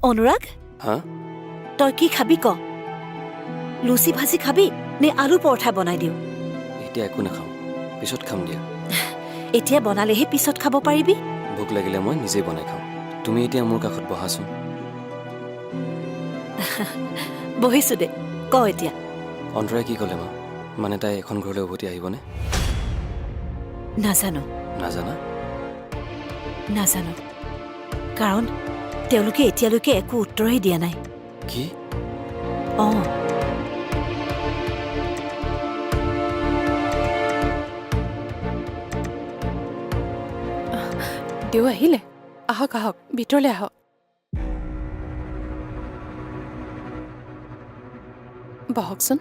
অনুৰাগ হা তই কি খাবি ক লুচি ভাজি খাবি নে আলু পৰঠা বনাই দিওঁ এতিয়া একো নাখাওঁ পিছত খাম দিয়া এতিয়া বনালেহে পিছত খাব পাৰিবি ভোক লাগিলে মই নিজেই বনাই খাওঁ তুমি এতিয়া মোৰ কাষত বহাচোন বহিছো দে ক এতিয়া অন্তৰাই কি ক'লে মা মানে তাই এখন ঘৰলৈ উভতি আহিবনে নাজানো নাজানা নাজানো কাৰণ তেওঁলোকে এতিয়ালৈকে একো উত্তৰেই দিয়া নাই কি অঁ দেউ আহিলে আহক আহক ভিতৰলৈ আহক বহকচোন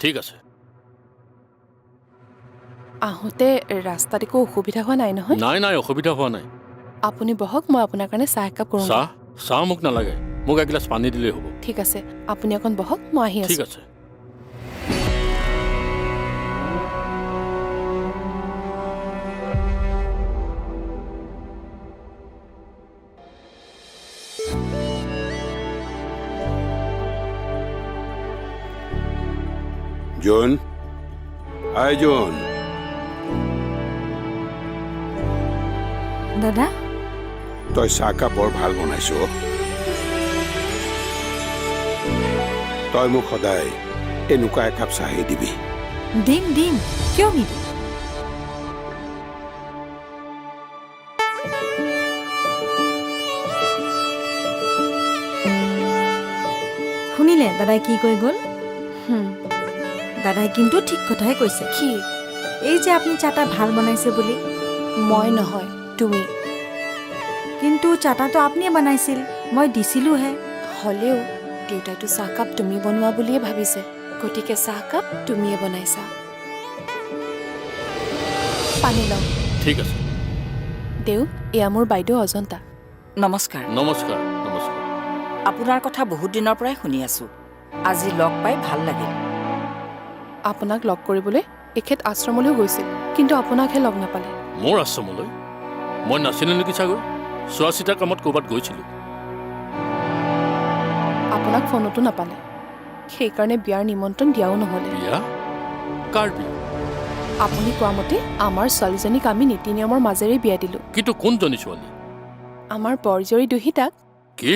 ঠিক আছে আহোঁতে ৰাস্তাত একো অসুবিধা হোৱা নাই নহয় নাই অসুবিধা হোৱা নাই আপুনি বহক মই আপোনাৰ কাৰণে চাহ একাপ কৰোঁ চাহ মোক নালাগে মোক এগিলাচ পানী দিলেই হ'ব ঠিক আছে আপুনি অকণ বহক মই আহি ঠিক আছোঁ আছে জোন হাই জোন দাদা তই চাহকাপ বৰ ভাল বনাইছ তই মোক সদায় এনেকুৱা একাপ চাহেই দিবি দিম দিম কিয় নিদিম শুনিলে দাদাই কি কৈ গ'ল দাদাই কিন্তু ঠিক কথাই কৈছে কি এই যে আপুনি চাটা ভাল বনাইছে বুলি মই নহয় তুমি কিন্তু চাটাটো আপুনিয়ে বনাইছিল মই দিছিলোহে হ'লেও দেউতাইতো চাহকাপ তুমি বনোৱা বুলিয়ে ভাবিছে গতিকে চাহকাপ তুমিয়ে বনাইছা পানী লওঁ ঠিক আছে দেউ এয়া মোৰ বাইদেউ অজন্তা নমস্কাৰ নমস্কাৰ আপোনাৰ কথা বহুত দিনৰ পৰাই শুনি আছো আজি লগ পাই ভাল লাগিল আপোনাক লগ কৰিবলৈ এখেত আশ্ৰমলৈও গৈছিল কিন্তু আপোনাকহে লগ নাপালে মোৰ আশ্ৰমলৈ মই নাচিনো নেকি চাগৈ চোৱা চিতা কামত ক'ৰবাত গৈছিলোঁ আপোনাক ফোনতো নাপালে সেইকাৰণে বিয়াৰ নিমন্ত্ৰণ দিয়াও নহ'লে বিয়া কাৰ বিয়া আপুনি কোৱা মতে আমাৰ ছোৱালীজনীক আমি নীতি নিয়মৰ মাজেৰে বিয়া দিলোঁ কিন্তু কোনজনী ছোৱালী আমাৰ বৰজৰী দুহিতাক কি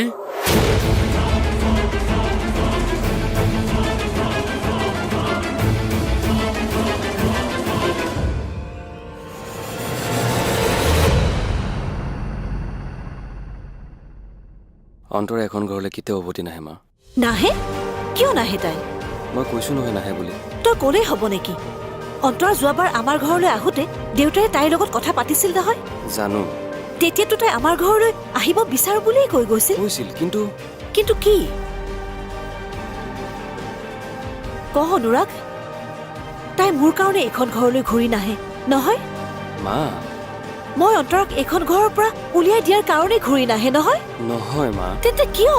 অন্তৰাই এখন ঘৰলৈ কেতিয়াও উভতি নাহে মা নাহে কিয় নাহে তাই মই কৈছো নহয় নাহে বুলি তই ক'লেই হ'ব নেকি অন্তৰা যোৱাবাৰ আমাৰ ঘৰলৈ আহোঁতে দেউতাই তাইৰ লগত কথা পাতিছিল নহয় জানো তেতিয়াতো তাই আমাৰ ঘৰলৈ আহিব বিচাৰো বুলিয়ে কৈ গৈছিল কৈছিল কিন্তু কিন্তু কি কহ অনুৰাগ তাই মোৰ কাৰণে এইখন ঘৰলৈ ঘূৰি নাহে নহয় মা মই অন্তৰাক এইখন ঘৰৰ পৰা উলিয়াই দিয়াৰ কাৰণে ঘূৰি নাহে নহয় নহয় মা তেন্তে কিয়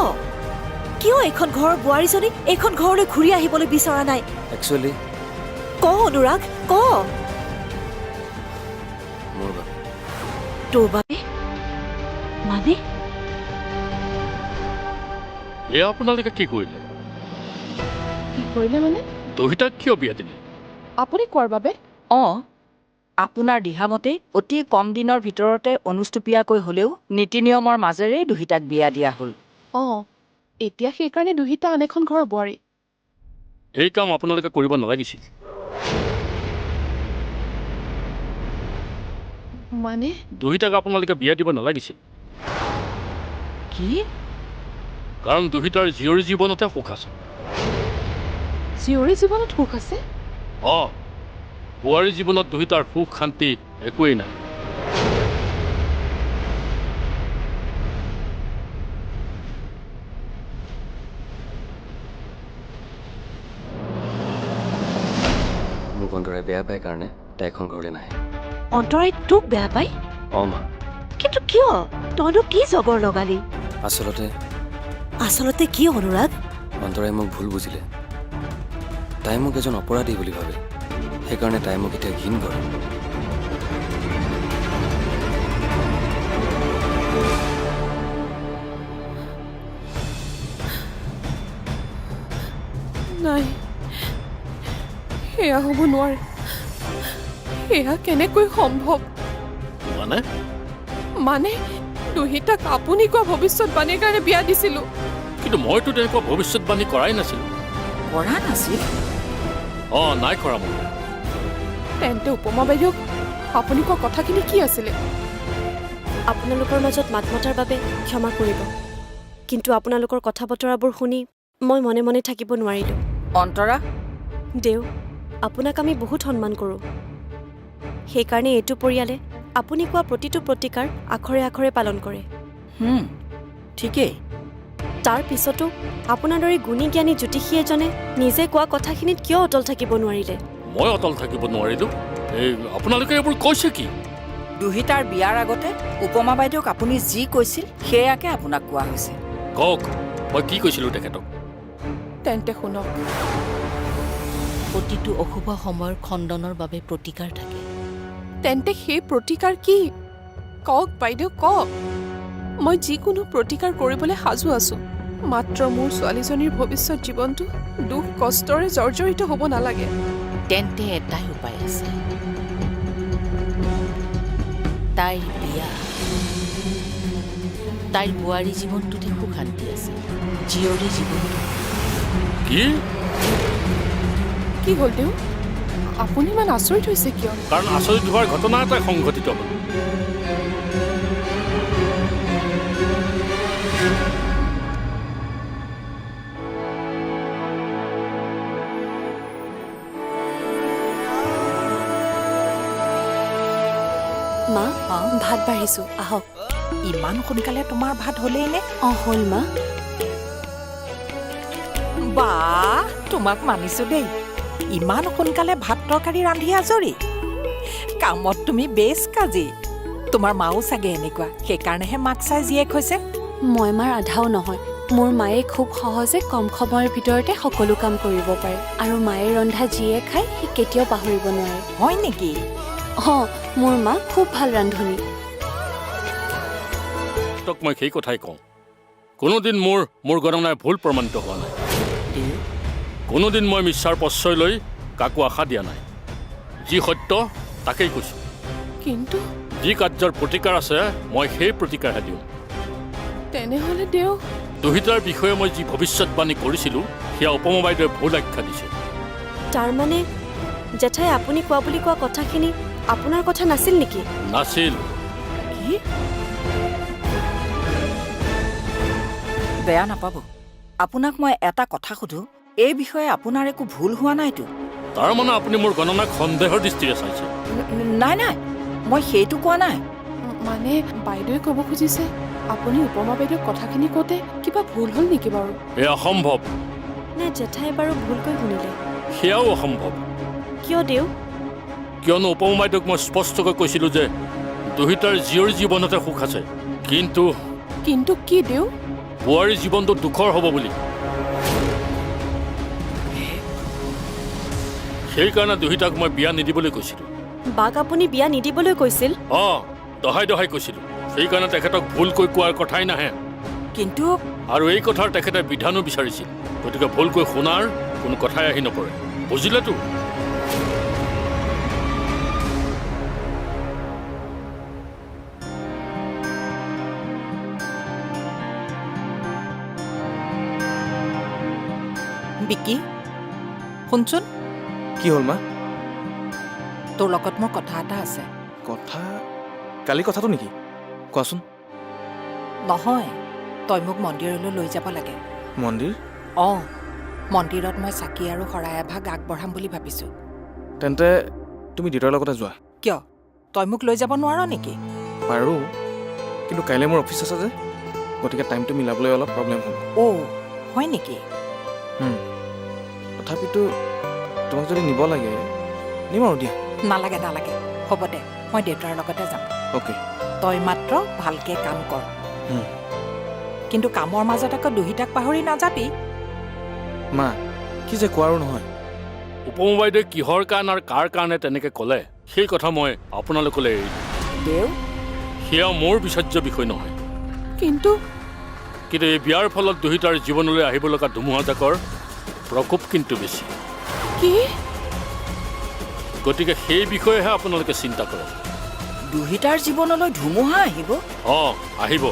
কিয় এইখন ঘৰৰ বোৱাৰীজনী এইখন ঘৰলৈ ঘূৰি আহিবলৈ বিচৰা নাই একচুৱেলি ক অনুৰাগ ক মোৰ বাবে তোৰ বাবে মানে এয়া আপোনালোকে কি কৰিলে কি কৰিলে মানে দহিতাক কিয় বিয়া দিলে আপুনি কোৱাৰ বাবে অঁ আপোনাৰ দিহামতে অতি কম দিনৰ ভিতৰতে অনুষ্টুপীয়াকৈ হ'লেও নীতি নিয়মৰ মাজেৰে দুহিতাক বিয়া দিয়া হ'ল অঁ এতিয়া সেইকাৰণে দুহিতা আন এখন ঘৰৰ বোৱাৰী এই কাম আপোনালোকে কৰিব নালাগিছিল মানে দুহিতাক আপোনালোকে বিয়া দিব নালাগিছিল কি কাৰণ দুহিতাৰ জীয়ৰী জীৱনতে সুখ আছে জীয়ৰী জীৱনত সুখ আছে অঁ বোৱাৰী জীৱনত দুহিতাৰ সুখ শান্তি একোৱেই নাই মোক অন্তৰাই বেয়া পায় কাৰণে তাই এখন ঘৰলৈ নাহে অন্তৰাই তোক বেয়া পায় অঁ মা কিন্তু কিয় তইনো কি জগৰ লগালি আচলতে কি অনুৰাগ অন্তৰাই মোক ভুল বুজিলে তাই মোক এজন অপৰাধী বুলি ভাবে সেইকাৰণে তাই মোক এতিয়া ঘিণ কৰে এয়া হ'ব নোৱাৰে এয়া কেনেকৈ সম্ভৱ মানে দুহিতাক আপুনি কোৱা ভৱিষ্যতবাণীৰ কাৰণে বিয়া দিছিলোঁ কিন্তু মইতো তেনেকুৱা ভৱিষ্যতবাণী কৰাই নাছিলোঁ কৰা নাছিল নাই কৰা মই তেন্তে উপমা বাইদেউক আপুনি কোৱা কথাখিনি কি আছিলে আপোনালোকৰ মাজত মাত মতাৰ বাবে ক্ষমা কৰিব কিন্তু আপোনালোকৰ কথা বতৰাবোৰ শুনি মই মনে মনে থাকিব নোৱাৰিলোঁ অন্তৰা দেউ আপোনাক আমি বহুত সন্মান কৰোঁ সেইকাৰণে এইটো পৰিয়ালে আপুনি কোৱা প্ৰতিটো প্ৰতিকাৰ আখৰে আখৰে পালন কৰে ঠিকেই তাৰ পিছতো আপোনাৰ দৰে গুণী জ্ঞানী জ্যোতিষী এজনে নিজে কোৱা কথাখিনিত কিয় অটল থাকিব নোৱাৰিলে মই অটল থাকিব নোৱাৰিলোঁ এই আপোনালোকে এইবোৰ কৈছে কি দুহিতাৰ বিয়াৰ আগতে উপমা বাইদেউক আপুনি যি কৈছিল সেয়াকে আপোনাক কোৱা হৈছে কওক মই কি কৈছিলোঁ তেখেতক তেন্তে শুনক প্ৰতিটো অশুভ সময়ৰ খণ্ডনৰ বাবে প্ৰতিকাৰ থাকে তেন্তে সেই প্ৰতিকাৰ কি কওক বাইদেউ কওক মই যিকোনো প্ৰতিকাৰ কৰিবলৈ সাজু আছো মাত্ৰ মোৰ ছোৱালীজনীৰ ভৱিষ্যত জীৱনটো দুখ কষ্টৰে জৰ্জৰিত হ'ব নালাগে তেন্তে এটাই উপায় আছে তাইৰ বিয়া তাইৰ বোৱাৰী জীৱনটোতে সুখ শান্তি আছে জীয়ৰী জীৱনটো কি হ'ল দেউ আপুনি ইমান আচৰিত হৈছে কিয় কাৰণ আচৰিত হোৱাৰ ঘটনা এটাই সংঘটিত হ'ল মা ভাত বাঢ়িছোঁ আহক ইমান সোনকালে তোমাৰ ভাত হ'লেই নে হ'ল মা বা তোমাক মানিছো দেই ইমান সোনকালে ভাত তৰকাৰী ৰান্ধি আজৰি কামত তুমি বেছ কাজি তোমাৰ মাও চাগে এনেকুৱা সেইকাৰণেহে মাক চাই জীয়েক হৈছে মই মাৰ আধাও নহয় মোৰ মায়ে খুব সহজে কম সময়ৰ ভিতৰতে সকলো কাম কৰিব পাৰে আৰু মায়ে ৰন্ধা যিয়ে খায় সি কেতিয়াও পাহৰিব নোৱাৰে হয় নেকি মোৰ মা খুব ভাল ৰান্ধনী তোক মই সেই কথাই কওঁ কোনোদিন মোৰ গণনাই ভুল প্ৰমাণিত হোৱা নাই কোনোদিন মই মিছাৰ প্ৰশ্ৰয় লৈ কাকো আশা দিয়া নাই যি সত্য তাকেই কৈছোঁ কিন্তু যি কাৰ্যৰ প্ৰতিকাৰ আছে মই সেই প্ৰতিকাৰহে দিওঁ তেনেহ'লে দেউ দুহিতাৰ বিষয়ে মই যি ভৱিষ্যতবাণী কৰিছিলোঁ সেয়া উপমা বাইদেৱে ভুল আখ্যা দিছে তাৰমানে জেঠাই আপুনি কোৱা বুলি কোৱা কথাখিনি আপোনাৰ কথা নাছিল নেকি নাছিল কি বেয়া নাপাব আপোনাক মই এটা কথা সুধো এই বিষয়ে আপোনাৰ একো ভুল হোৱা নাইতো তাৰমানে আপুনি মোৰ গণনাক সন্দেহৰ দৃষ্টিৰে চাইছে নাই মই সেইটো কোৱা নাই মানে বাইদেৱে ক'ব খুজিছে আপুনি উপমা বাইদেউক কথাখিনি কওঁতে কিবা ভুল হ'ল নেকি বাৰু এয়া অসম্ভৱ নে জেঠাই বাৰু ভুলকৈ শুনিলে সেয়াও অসম্ভৱ কিয় দেউ কিয়নো উপমা বাইদেউক মই স্পষ্টকৈ কৈছিলোঁ যে দুহিতাৰ জীয়ৰী জীৱনতে সুখ আছে কিন্তু কি দেউ বোৱাৰীৰ জীৱনটো দুখৰ হ'ব বুলি সেইকাৰণে দুহিতাক মই বিয়া নিদিবলৈ কৈছিলোঁ বাক আপুনি বিয়া নিদিবলৈ কৈছিল দহাই কৈছিলোঁ সেইকাৰণে তেখেতক ভুলকৈ কোৱাৰ কথাই নাহে কিন্তু আৰু এই কথাৰ তেখেতে বিধানো বিচাৰিছিল গতিকে ভুলকৈ শুনাৰ কোনো কথাই আহি নপৰে বুজিলেতো বিকি শুনচোন কি হ'ল মা তোৰ লগত মোৰ কথা এটা আছে কথা কালি কথাটো নেকি কোৱাচোন নহয় তই মোক মন্দিৰলৈ লৈ যাব লাগে মন্দিৰ মন্দিৰত মই চাকি আৰু শৰাই এভাগ আগবঢ়াম বুলি ভাবিছোঁ তেন্তে তুমি দেউতাৰ লগতে যোৱা কিয় তই মোক লৈ যাব নোৱাৰ নেকি পাৰোঁ কিন্তু কাইলৈ মোৰ অফিচ আছে যে গতিকে টাইমটো মিলাবলৈ অলপ প্ৰব্লেম হ'ব হয় নেকি তথাপিতো তোমাক যদি নিব লাগে নিম আৰু দিয়া নালাগে হ'ব দে মই দেউতাৰ লগতে যাম অ'কে তই মাত্ৰ ভালকে কাম কৰ কিন্তু কামৰ মাজত আকৌ দুহিতাক পাহৰি নাযাবি মা কি যে কোৱাৰো নহয় উপমা বাইদেৱে কিহৰ কাৰণে আৰু কাৰ কাৰণে তেনেকৈ ক'লে সেই কথা মই আপোনালোকলৈ এৰি দেউ সেয়া মোৰ বিচাৰ্য বিষয় নহয় কিন্তু এই বিয়াৰ ফলত দুহিতাৰ জীৱনলৈ আহিব লগা ধুমুহাজাকৰ প্ৰকোপ কিন্তু বেছি কি গতিকে সেই বিষয়েহে আপোনালোকে চিন্তা কৰক। দুহিতাৰ জীৱনলৈ ধুমুহা আহিব। অঁ, আহিব।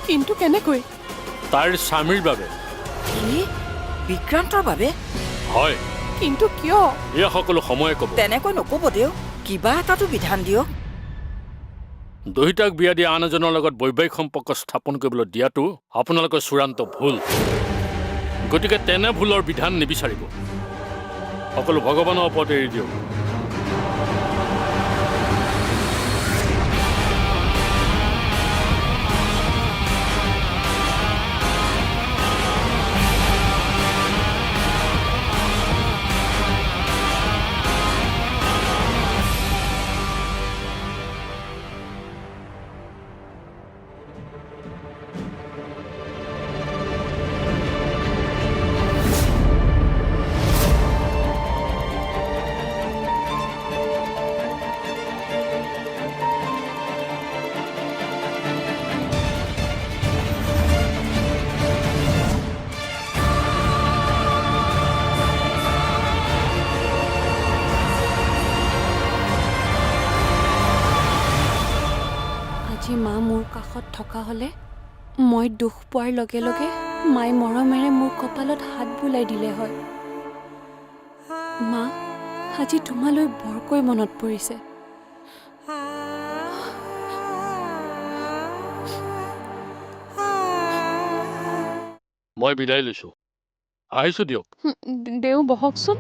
কিন্তু কেনেকৈ? তাইৰ স্বামীৰ বাবে। কি বিক্ৰান্তৰ বাবে? হয়, কিন্তু কিয়? এয়া সকলো সময়ে ক'ব। তেনেকৈ নক'ব দেও, কিবা এটাতো বিধান দিয়ক। দহিতাক বিয়া দিয়া আন এজনৰ লগত বৈবাহিক সম্পৰ্ক স্থাপন কৰিবলৈ দিয়াটো আপোনালোকৰ চূড়ান্ত ভুল। গতিকে তেনে ভুলৰ বিধান নিবিচাৰিব। সকলো ভগৱানৰ ওপৰত এৰি দিয়ক। আজি মা মোৰ কাষত থকা হ'লে মই দুখ পোৱাৰ লগে লগে মায়ে মৰমেৰে মোৰ কপালত হাত বুলাই দিলে হয়। মা, আজি তোমালৈ বৰকৈ মনত পৰিছে। মই বিদায় লৈছোঁ। আহিছোঁ দিয়ক। দেও বহকচোন।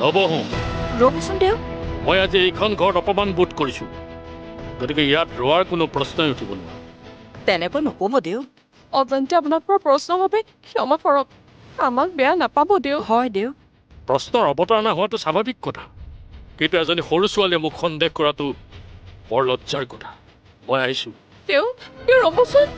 নবহোঁ। ৰ'বচোন দেও। মই আজি এইখন ঘৰত অপমান বোধ কৰিছোঁ। গতিকে ইয়াত ৰোৱাৰ কোনো প্ৰশ্নই উঠিব নোৱাৰে। তেনেকৈ নক'ব দেও। অজান্তে আপোনাৰ পৰা প্ৰশ্ন বাবে ক্ষমা কৰক। আমাক বেয়া নাপাব দেও। হয় দেও। প্ৰশ্নৰ অৱতাৰণা হোৱাটো স্বাভাৱিক কথা, কিন্তু এজনী সৰু ছোৱালীয়ে মোক সন্দেহ কৰাটো বৰ লজ্জাৰ কথা। মই আহিছোঁ। দেও ৰ'বচোন।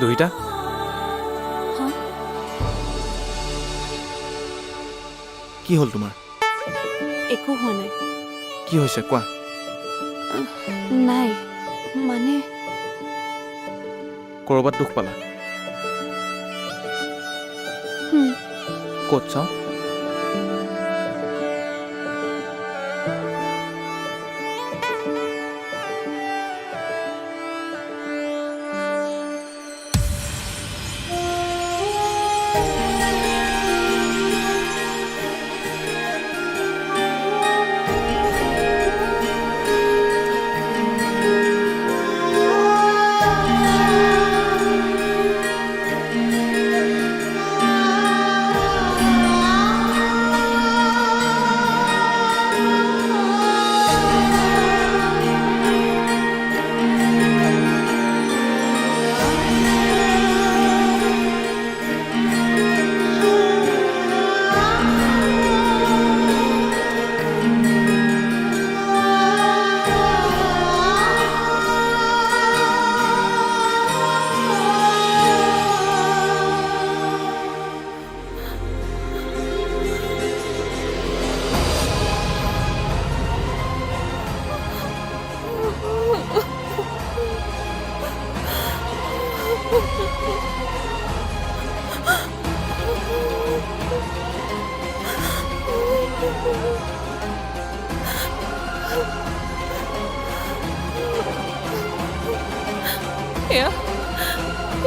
দুহিতা, হা? কি হ'ল তোমাৰ? একো হোৱা নাই। কি হৈছে কোৱা? নাই, মানে ক'ৰবাত দুখ পালা? ক'ত চাওঁ?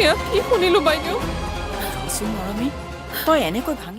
এয়া কি শুনিলো বাইদেউ? ৰচোন মৰমী, তই এনেকৈ ভাঙি